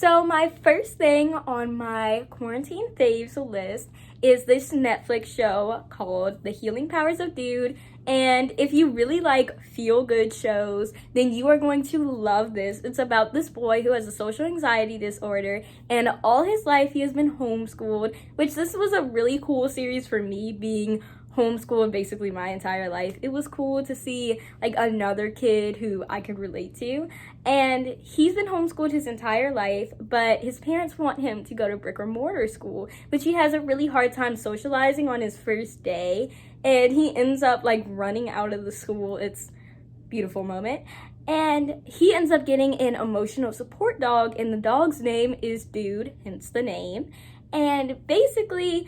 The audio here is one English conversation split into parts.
So my first thing on my quarantine faves list is this Netflix show called The Healing Powers of Dude. And if you really like feel-good shows, then you are going to love this. It's about this boy who has a social anxiety disorder, and all his life he has been homeschooled, which this was a really cool series for me, being homeschooled basically my entire life. It was cool to see like another kid who I could relate to, and he's been homeschooled his entire life, but his parents want him to go to brick or mortar school, but he has a really hard time socializing on his first day, and he ends up like running out of the school. It's a beautiful moment. And he ends up getting an emotional support dog, and the dog's name is Dude, hence the name. And basically,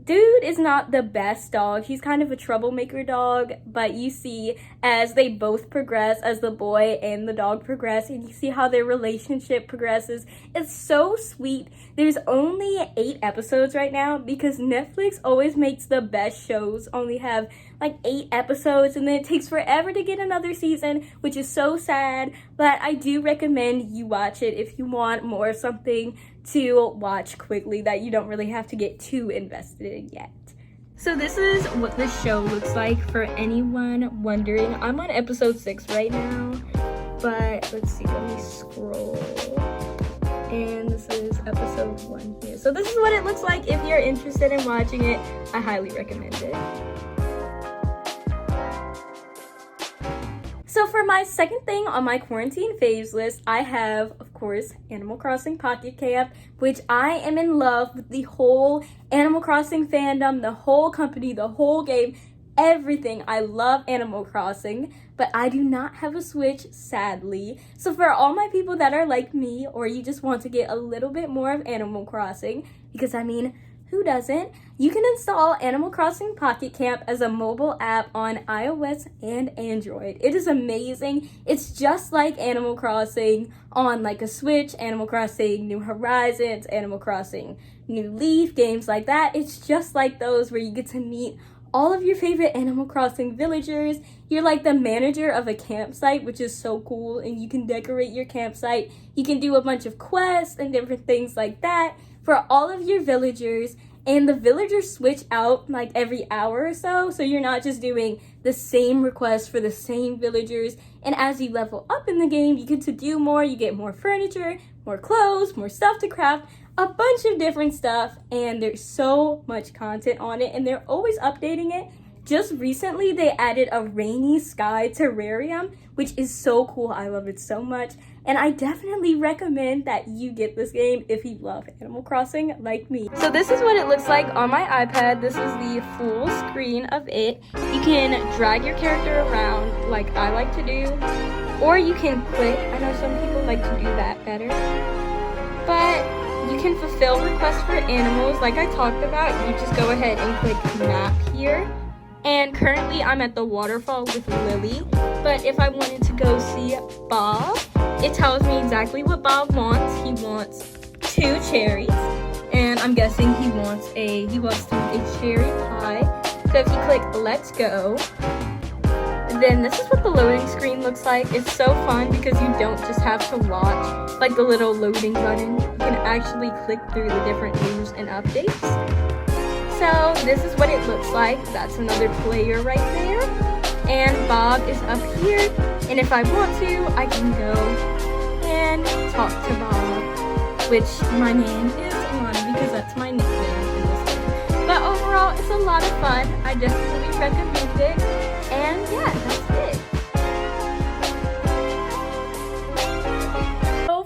Dude is not the best dog. He's kind of a troublemaker dog, but you see as they both progress, as the boy and the dog progress, and you see how their relationship progresses. It's so sweet. There's only 8 episodes right now because Netflix always makes the best shows only have like 8 episodes, and then it takes forever to get another season, which is so sad. But I do recommend you watch it if you want more of something to watch quickly that you don't really have to get too invested in yet. So this is what the show looks like for anyone wondering. I'm on episode 6 right now, but let's see, let me scroll. And this is episode 1 here. So this is what it looks like. If you're interested in watching it, I highly recommend it. So for my second thing on my quarantine faves list, I have, of course, Animal Crossing Pocket Camp, which I am in love with the whole Animal Crossing fandom, the whole company, the whole game, everything. I love Animal Crossing, but I do not have a Switch, sadly. So for all my people that are like me, or you just want to get a little bit more of Animal Crossing, because I mean, who doesn't? You can install Animal Crossing Pocket Camp as a mobile app on iOS and Android. It is amazing. It's just like Animal Crossing on like a Switch, Animal Crossing New Horizons, Animal Crossing New Leaf, games like that. It's just like those where you get to meet all of your favorite Animal Crossing villagers. You're like the manager of a campsite, which is so cool, and you can decorate your campsite. You can do a bunch of quests and different things like that for all of your villagers, and the villagers switch out like every hour or so you're not just doing the same requests for the same villagers. And as you level up in the game, you get to do more. You get more furniture, more clothes, more stuff to craft, a bunch of different stuff, and there's so much content on it, and they're always updating it. Just recently, they added a rainy sky terrarium, which is so cool. I love it so much. And I definitely recommend that you get this game if you love Animal Crossing like me. So this is what it looks like on my iPad. This is the full screen of it. You can drag your character around like I like to do, or you can click. I know some people like to do that better. But you can fulfill requests for animals like I talked about. You just go ahead and click map here. And currently I'm at the waterfall with Lily, but if I wanted to go see Bob, it tells me exactly what Bob wants. He wants 2 cherries, and I'm guessing he wants to eat a cherry pie. So if you click let's go, then this is what the loading screen looks like. It's so fun because you don't just have to watch like the little loading button. You can actually click through the different news and updates. So this is what it looks like. That's another player right there. And Bob is up here. And if I want to, I can go and talk to Bob, which my name is Lonnie because that's my nickname in this game. But overall, it's a lot of fun. I definitely recommend it. And yeah, that's it.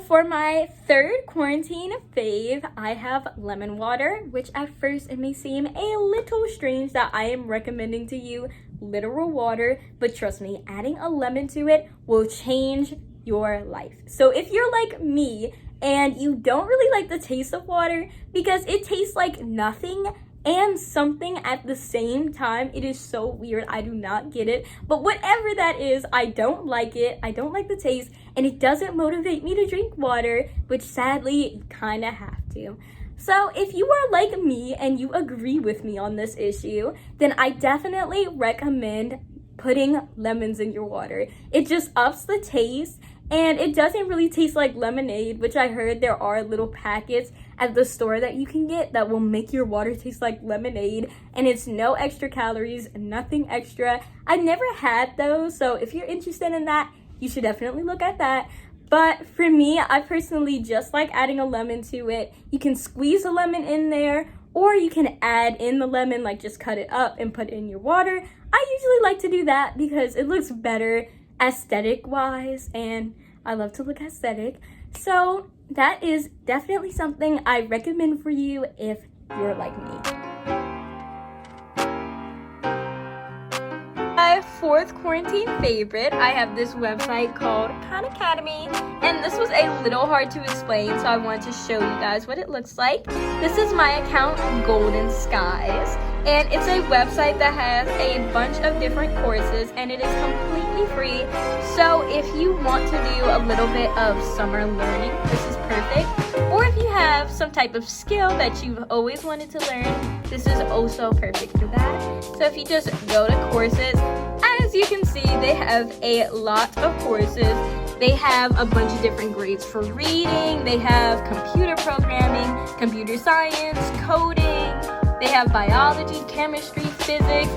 For my third quarantine fave, I have lemon water, which at first it may seem a little strange that I am recommending to you literal water, but trust me, adding a lemon to it will change your life. So if you're like me and you don't really like the taste of water because it tastes like nothing and something at the same time, it is so weird. I do not get it, but whatever that is, I don't like it. I don't like the taste, and it doesn't motivate me to drink water, which sadly you kind of have to. So if you are like me and you agree with me on this issue, then I definitely recommend putting lemons in your water. It just ups the taste, and it doesn't really taste like lemonade, which I heard there are little packets at the store that you can get that will make your water taste like lemonade, and it's no extra calories, nothing extra. I never had those, so if you're interested in that, you should definitely look at that. But for me, I personally just like adding a lemon to it. You can squeeze a lemon in there, or you can add in the lemon, like just cut it up and put it in your water. I usually like to do that because it looks better aesthetic wise, and I love to look aesthetic. So that is definitely something I recommend for you if you're like me. My fourth quarantine favorite, I have this website called Khan Academy, and this was a little hard to explain, so I wanted to show you guys what it looks like. This is my account, Golden Skies, and it's a website that has a bunch of different courses, and it is completely free. So if you want to do a little bit of summer learning, this is perfect. Or if you have some type of skill that you've always wanted to learn, this is also perfect for that. So if you just go to courses, as you can see, they have a lot of courses. They have a bunch of different grades for reading. They have computer programming, computer science, coding. They have biology, chemistry, physics,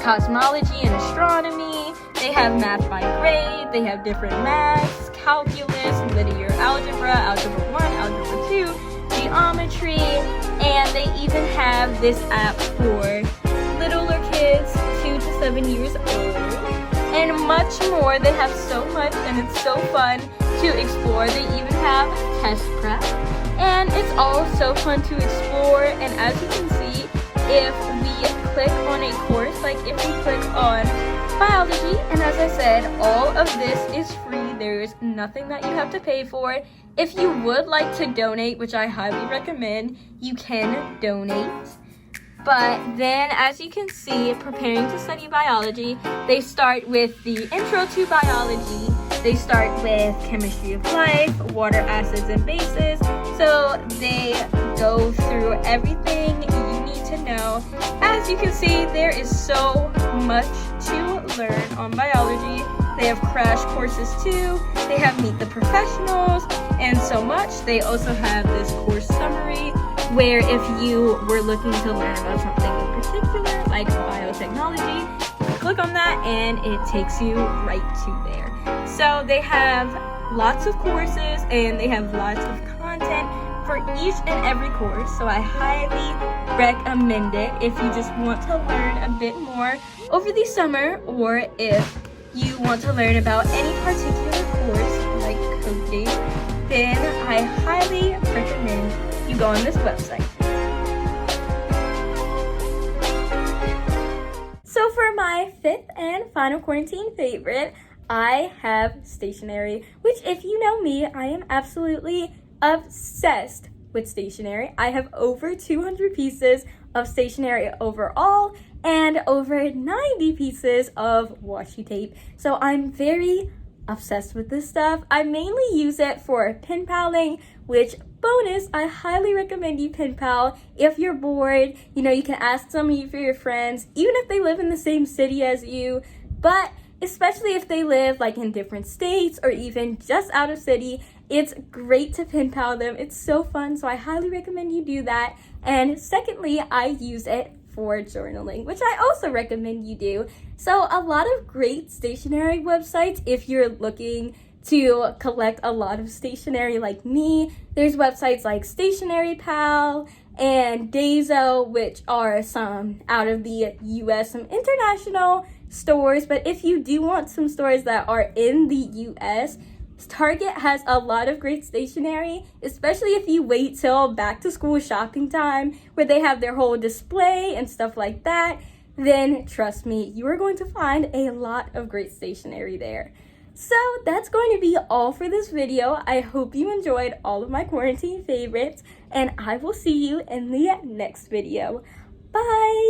cosmology and astronomy. They have math by grade. They have different maths, calculus, linear algebra, algebra 1, algebra 2, geometry, and they even have this app for littler kids, 2 to 7 years old, and much more. They have so much, and it's so fun to explore. They even have test prep, and it's all so fun to explore. And as you can see, if we click on a course, like if we click on biology, and as I said, all of this is free. There's nothing that you have to pay for. If you would like to donate, which I highly recommend, you can donate. But then, as you can see, preparing to study biology, they start with the intro to biology. They start with chemistry of life, water, acids, and bases. So they go through everything you need to know. As you can see, there is so much to learn on biology. They have crash courses too. They have Meet the Professionals and so much. They also have this course summary, where if you were looking to learn about something in particular, like biotechnology, you click on that and it takes you right to there. So they have lots of courses and they have lots of content for each and every course. So I highly recommend it if you just want to learn a bit more over the summer, or if you want to learn about any particular course like coding, then I highly recommend you go on this website. So for my fifth and final quarantine favorite, I have Stationery, which if you know me, I am absolutely obsessed with Stationery. I have over 200 pieces of Stationery overall and over 90 pieces of washi tape. So I'm very obsessed with this stuff. I mainly use it for pen paling, which bonus, I highly recommend you pen pal if you're bored. You know, you can ask some of your friends, even if they live in the same city as you, but especially if they live like in different states or even just out of city, it's great to pen pal them. It's so fun, so I highly recommend you do that. And secondly, I use it for journaling, which I also recommend you do. So a lot of great stationery websites if you're looking to collect a lot of stationery like me. There's websites like Stationery Pal and Daiso, which are some out of the US, some international stores. But if you do want some stores that are in the US, Target has a lot of great stationery, especially if you wait till back to school shopping time where they have their whole display and stuff like that. Then trust me, you are going to find a lot of great stationery there. So that's going to be all for this video. I hope you enjoyed all of my quarantine favorites, and I will see you in the next video. Bye!